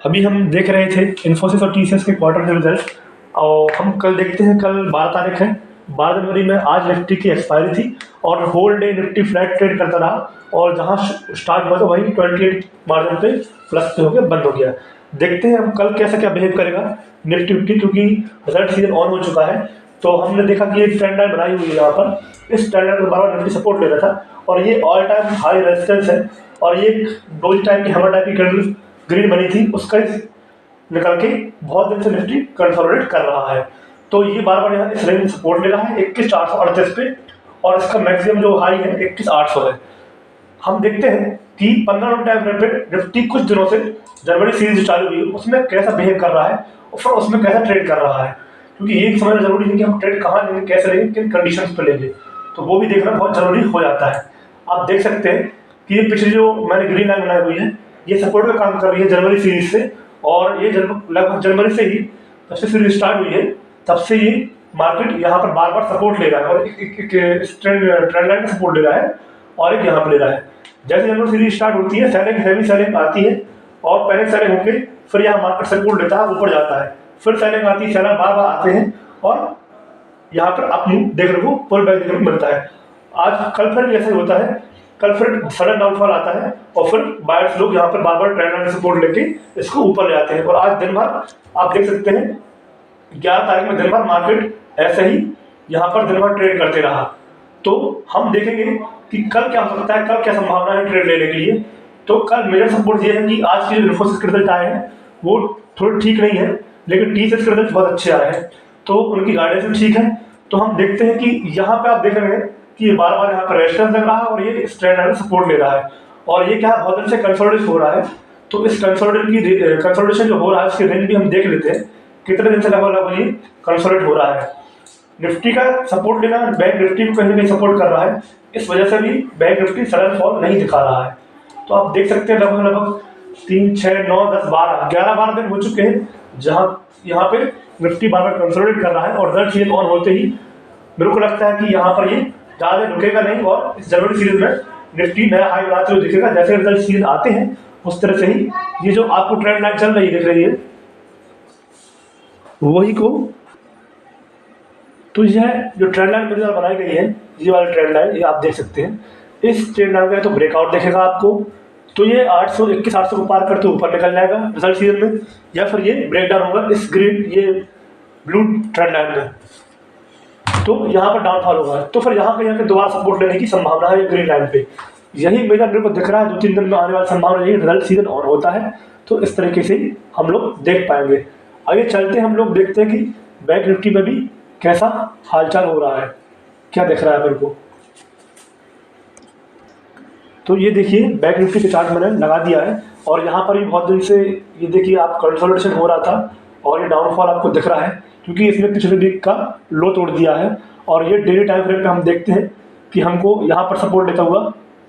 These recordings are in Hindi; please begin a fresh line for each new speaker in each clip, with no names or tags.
अभी हम देख रहे थे इन्फोसिस और टीसीएस के क्वार्टर रिजल्ट। और हम कल देखते हैं, कल 12 तारीख है। 12 जनवरी में आज निफ्टी की एक्सपायरी थी और whole day Nifty flat trade करता रहा। और जहां स्टार्ट हुआ तो वहीं 28 मार्जिन पे प्लस पे होकर बंद हो गया। देखते हैं हम कल कैसा क्या बिहेव करेगा निफ्टी, क्योंकि रिजल्ट सीजन ऑन हो चुका है। तो हमने देखा कि एक ट्रेंड लाइन बनाई हुई है यहाँ पर। इस ट्रेंड लाइन पर बार बार निफ्टी सपोर्ट ले रहा था और ये ऑल टाइम हाई रेजिस्टेंस है। और ये डोज टाइप की हैमर टाइप की कैंडल ग्रीन बनी थी, उसका निकल के बहुत दिन से निफ्टी कंसोलिडेट कर रहा है। तो ये बार बार यहाँ इस रेंज में सपोर्ट ले रहा है 21,438 पे। और इसका मैक्सिमम जो हाई है 21,800 है। हम देखते हैं कि 15 मिनट टाइम फ्रेम पे निफ्टी कुछ दिनों से जनवरी सीरीज जो चालू हुई उसमें कैसा बिहेव कर रहा है और फिर उसमें कैसा ट्रेड कर रहा है। क्योंकि ये समझना जरूरी है कि हम ट्रेड कहाँ लेंगे, कैसे लेंगे, किन कंडीशंस पे लेंगे, तो वो भी देखना बहुत जरूरी हो जाता है। आप देख सकते हैं कि ये पिछली जो मैंने ग्रीन लाइन बनाई हुई है ये सपोर्ट का काम कर रही है जनवरी सीरीज से। और ये लगभग जनवरी से ही जब से सीरीज स्टार्ट हुई है तब से ये मार्केट यहाँ पर बार बार सपोर्ट ले रहा है और एक ट्रेंड लाइन का सपोर्ट ले रहा है और एक यहाँ पर ले रहा है। जैसे जनवरी सीरीज स्टार्ट होती है सेलिंग, हैवी सेलिंग आती है और पहले सेलिंग होकर फिर यहाँ मार्केट सपोर्ट लेता है, ऊपर जाता है, फिर सेलिंग आती है, सेलर बार बार आते हैं और यहाँ पर अप मूव देखने को, पुल बैक देखने को मिलता है। आज कल फिर ऐसा ही होता है, कल फिर सडन डाउनफॉल आता है और फिर बायर्स लोग यहाँ पर बार बार ट्रेंड लाइन सपोर्ट लेके इसको ऊपर ले आते हैं। और आज दिन भर आप देख सकते हैं 11 तारीख में दिन भर मार्केट ऐसे ही यहाँ पर दिन भर ट्रेड करते रहा। तो हम देखेंगे कि कल क्या हो सकता है, कल क्या संभावना है ट्रेड लेने के लिए। तो कल मेजर सपोर्ट ये है कि आज के जो इन्फोसिस के रिजल्ट आए हैं वो थोड़े ठीक नहीं है, लेकिन टीसीएस के रिजल्ट बहुत अच्छे आए हैं तो उनकी गाइडेंस भी ठीक है। तो हम देखते हैं कि यहाँ पे आप देख रहे हैं कि ये बार बार यहाँ पर रेजिस्टेंस लग रहा है और ये इस ट्रेंड लाइन में सपोर्ट ले रहा है और ये क्या है, बहुत दिन से कंसोलिडेट हो रहा है। तो इस कंसोलिडेशन जो हो रहा है उसकी रेंज भी हम देख लेते हैं कितने दिन से लगभग ये कंसोलिडेट हो रहा है। निफ्टी का सपोर्ट लेना बैंक निफ्टी को कहीं ना कहीं सपोर्ट कर रहा है, इस वजह से भी बैंक निफ्टी सडन फॉल नहीं दिखा रहा है। तो आप देख सकते हैं लगभग लगभग 3, 6, 9, 10, 12, 11-12 दिन हो चुके हैं जहां यहाँ पे निफ्टी बार बार कंसोलिडेट कर रहा है। और रिजल्ट सीजन ऑन होते ही मेरे को लगता है कि यहाँ पर ये ज़्यादा रुकेगा नहीं और इस जनवरी सीरीज में निफ्टी नया हाई बनाते हुए दिखेगा। जैसे रिजल्ट सीजन आते हैं उस तरह से ही ये जो आपको ट्रेंड लाइन चल रही दिख रही है वही को, तो यह जो ट्रेंड लाइन मेरे द्वारा बनाई गई है ये वाली ट्रेंड लाइन, ये आप देख सकते हैं। इस ट्रेंड लाइन का तो ब्रेकआउट देखेगा आपको तो ये 821-800 को पार करते हुए ऊपर निकल जाएगा रिजल्ट सीजन में, या फिर ये ब्रेकडाउन होगा इस ग्रीन ये ब्लू ट्रेंड लाइन में, तो यहाँ पर डाउनफॉल होगा। तो फिर यहाँ कहीं दोबारा सपोर्ट लेने की संभावना है ग्रीन लाइन पे। यही मेरा मेरे को दिख रहा है 2-3 दिन में आने वाली संभावना यही रिजल्ट सीजन ऑन होता है तो इस तरीके से हम लोग देख पाएंगे। आगे चलते हम लोग देखते हैं कि बैंक निफ्टी में भी कैसा हालचाल हो रहा है, क्या दिख रहा है मेरे को। तो ये देखिए बैंक निफ्टी के चार्ट मैंने लगा दिया है और यहाँ पर भी बहुत दिन से ये देखिए आप कंसोलिडेशन हो रहा था और ये डाउनफॉल आपको दिख रहा है क्योंकि इसने पिछले वीक का लो तोड़ दिया है। और ये डेली टाइम फ्रेम पे हम देखते हैं कि हमको यहाँ पर सपोर्ट लेता हुआ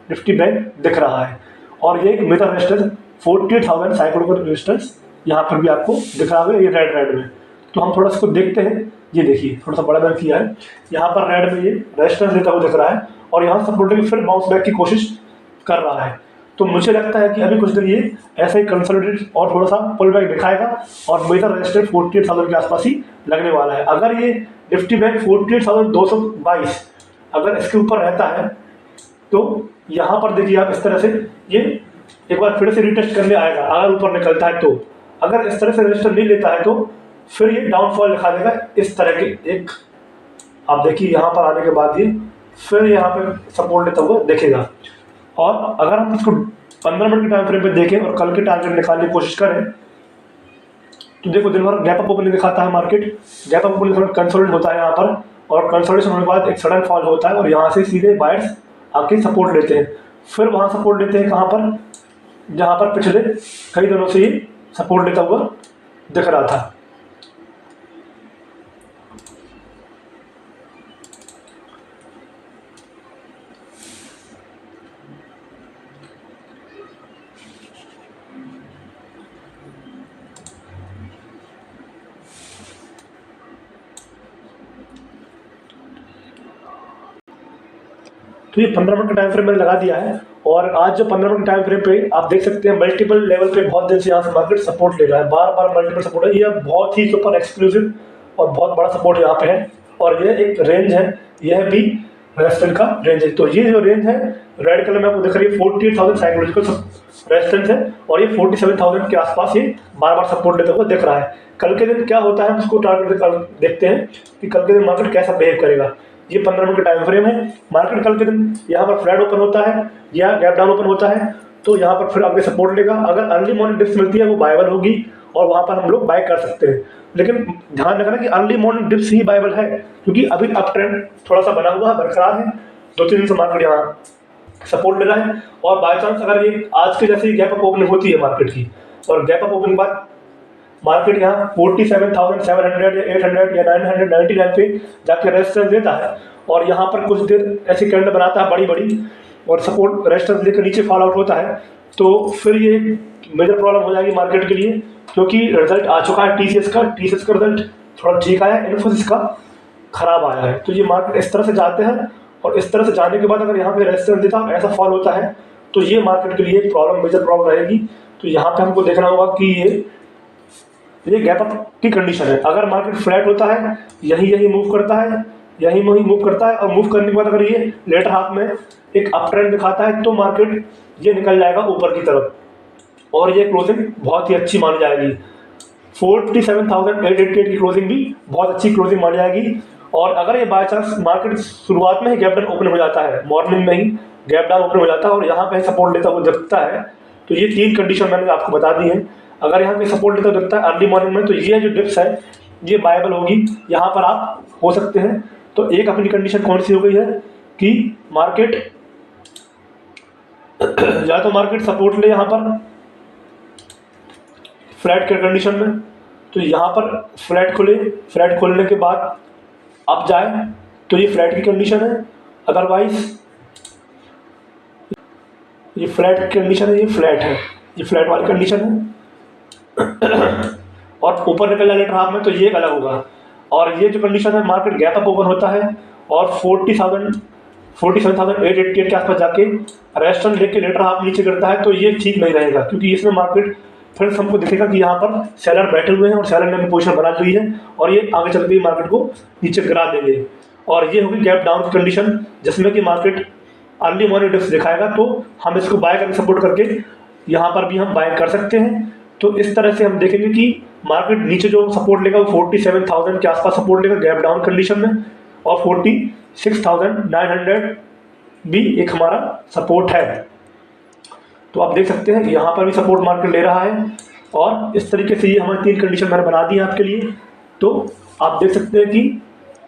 निफ्टी बैंक दिख रहा है और ये एक मेजर रेजिस्टेंस 48,000 साइकोलॉजिकल रेजिस्टेंस यहाँ पर भी आपको दिख रहा है ये रेड में। तो हम थोड़ा इसको देखते हैं, ये देखिए थोड़ा सा बड़ा मैंने किया है, यहाँ पर रेड में ये रेजिस्टेंस देता हुआ दिख रहा है और यहाँ सपोर्ट लेके फिर बाउंस बैक की कोशिश कर रहा है। तो मुझे लगता है कि अभी कुछ दिन ये ऐसे ही कंसोलिडेट और थोड़ा सा पुल बैक दिखाएगा और मेजर रेजिस्टेंस 48,000 के आसपास ही लगने वाला है। अगर ये निफ्टी बैंक 48,222 अगर इसके ऊपर रहता है तो यहाँ पर देखिए आप इस तरह से ये एक बार फिर से रिटेस्ट करने आएगा अगर ऊपर निकलता है तो। अगर इस तरह से रजिस्टर नहीं लेता है तो फिर ये डाउनफॉल दिखा देगा इस तरह के एक, आप देखिए यहाँ पर आने के बाद ये फिर यहाँ पे सपोर्ट लेता हुआ देखेगा। और अगर हम इसको 15 मिनट के टाइम फ्रेम पे देखें और कल के टारगेट निकालने की कोशिश करें तो देखो दिन भर गैप अप ओपनिंग दिखाता है market, gap up opening consolidate होता है यहाँ पर और कंसोलिडेशन होने के बाद एक सडन फॉल होता है और यहाँ से सीधे बायर्स आके सपोर्ट लेते हैं, फिर वहाँ सपोर्ट लेते हैं कहाँ पर, जहाँ पर पिछले कई दिनों से ये सपोर्ट लेता हुआ दिख रहा था। तो ये 15 मिनट का टाइम फ्रेम मैंने लगा दिया है और आज जो 15 मिनट टाइम फ्रेम पे आप देख सकते हैं मल्टीपल लेवल पे बहुत दिन से यहाँ से मार्केट सपोर्ट ले रहा है, बार बार मल्टीपल सपोर्ट है। ये बहुत ही सुपर एक्सक्लूसिव और बहुत बड़ा सपोर्ट यहाँ पे है, और ये एक रेंज है, यह भी रेजिस्टेंस का रेंज है। तो ये जो रेंज है रेड कलर में आपको दिख रही है 48,000 साइकोलॉजिकल रेजिस्टेंस है, और ये 47,000 के आसपास ये बार बार सपोर्ट लेते हुए दिख रहा है। कल के दिन क्या होता है हम उसको टारगेट देखते हैं कि कल के दिन मार्केट कैसा बिहेव करेगा। ये 15 मिनट का टाइम फ्रेम है। मार्केट कल के दिन यहाँ पर फ्लैट ओपन होता है या गैप डाउन ओपन होता है तो यहाँ पर फिर आगे सपोर्ट लेगा। अगर अर्ली मॉर्निंग डिप्स मिलती है वो बायबल होगी और वहाँ पर हम लोग बाय कर सकते हैं। लेकिन ध्यान रखना कि अर्ली मॉर्निंग डिप्स ही बायबल है, क्योंकि अभी अप ट्रेंड थोड़ा सा बना हुआ है, बरकरार है। 2-3 दिन से मार्केट यहाँ सपोर्ट ले रहा है, और बाई चांस अगर ये आज के जैसे गैप अप ओपनिंग होती है मार्केट की, और गैप अप ओपनिंग बाद मार्केट यहाँ 47,700 या 800 या 999 पे जाके रेजिस्टेंस देता है, और यहाँ पर कुछ देर ऐसी कैंडल बनाता है बड़ी बड़ी और सपोर्ट रेजिस्टेंस लेकर नीचे फॉल आउट होता है, तो फिर ये मेजर प्रॉब्लम हो जाएगी मार्केट के लिए, क्योंकि रिजल्ट आ चुका है टीसीएस का रिजल्ट थोड़ा ठीक आया है, इन्फोसिस का खराब आया है। तो ये मार्केट इस तरह से जाते हैं, और इस तरह से जाने के बाद अगर यहाँ पे रेजिस्टेंस देता है ऐसा फॉल होता है तो ये मार्केट के लिए प्रॉब्लम, मेजर प्रॉब्लम रहेगी। तो यहाँ पे हमको देखना होगा कि ये गैप अप की कंडीशन है। अगर मार्केट फ्लैट होता है, यही मूव करता है, यही मूव करता है, और मूव करने के बाद अगर ये लेटर हाफ में एक अप ट्रेंड दिखाता है तो मार्केट ये निकल जाएगा ऊपर की तरफ, और ये क्लोजिंग बहुत ही अच्छी मानी जाएगी। 47,888 की क्लोजिंग भी बहुत अच्छी क्लोजिंग मानी जाएगी। और अगर ये बाय चांस मार्केट शुरुआत में ही गैप डाउन ओपन हो जाता है, मॉर्निंग में ही गैप डाउन ओपन हो जाता है और यहाँ पे सपोर्ट लेता हुआ दिखता है, तो ये 3 कंडीशन मैंने आपको बता दी है। अगर यहाँ पे सपोर्ट लेता दिखता है अर्ली मॉर्निंग में, तो ये जो डिप्स है ये बायबल होगी, यहाँ पर आप हो सकते हैं। तो एक अपनी कंडीशन कौन सी हो गई है कि मार्केट या तो मार्केट सपोर्ट ले यहाँ पर फ्लैट के कंडीशन में, तो यहाँ पर फ्लैट खुले, फ्लैट खोलने के बाद अब जाए तो ये फ्लैट की कंडीशन है, अदरवाइज ये फ्लैट की कंडीशन है, ये फ्लैट है, ये फ्लैट वाली कंडीशन है। और ऊपर निकल जाए लेटर हाफ में तो ये अलग होगा। और ये जो कंडीशन है मार्केट गैप अप ओपन होता है और 47,888 के आसपास जाके रेजिस्टेंस लेके लेटर हाफ नीचे गिरता है, तो ये ठीक नहीं रहेगा, क्योंकि इसमें मार्केट फिर हमको दिखेगा कि यहाँ पर सेलर बैठे हुए हैं और सेलर ने अपनी पोजीशन बना ली है, और ये आगे चल के मार्केट को नीचे गिरा देंगे। और ये होगी गैप डाउन की कंडीशन, जिसमें कि मार्केट अर्ली मॉर्निंग डिप्स दिखाएगा, तो हम इसको बाय करके सपोर्ट करके यहाँ पर भी हम बाय कर सकते हैं। तो इस तरह से हम देखेंगे कि मार्केट नीचे जो सपोर्ट लेगा वो 47,000 के आसपास सपोर्ट लेगा गैप डाउन कंडीशन में, और 46,900 भी एक हमारा सपोर्ट है। तो आप देख सकते हैं कि यहाँ पर भी सपोर्ट मार्केट ले रहा है, और इस तरीके से ये हमारी 3 कंडीशन मैंने बना दी है आपके लिए। तो आप देख सकते हैं कि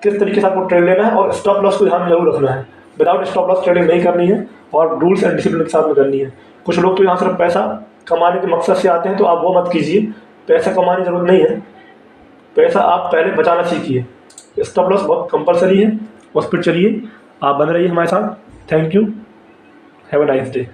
किस तरीके से आपको ट्रेड लेना है, और स्टॉप लॉस को ध्यान में जरूर रखना है। विदाउट स्टॉप लॉस ट्रेडिंग नहीं करनी है, और रूल्स एंड डिसिप्लिन के साथ में करनी है। कुछ लोग तो यहाँ सिर्फ पैसा कमाने के मकसद से आते हैं, तो आप वो मत कीजिए। पैसा कमाने की जरूरत नहीं है, पैसा आप पहले बचाना सीखिए। स्टॉप लॉस बहुत कंपलसरी है, उस पर चलिए, आप बने रहिए हमारे साथ। Thank you, have a nice day.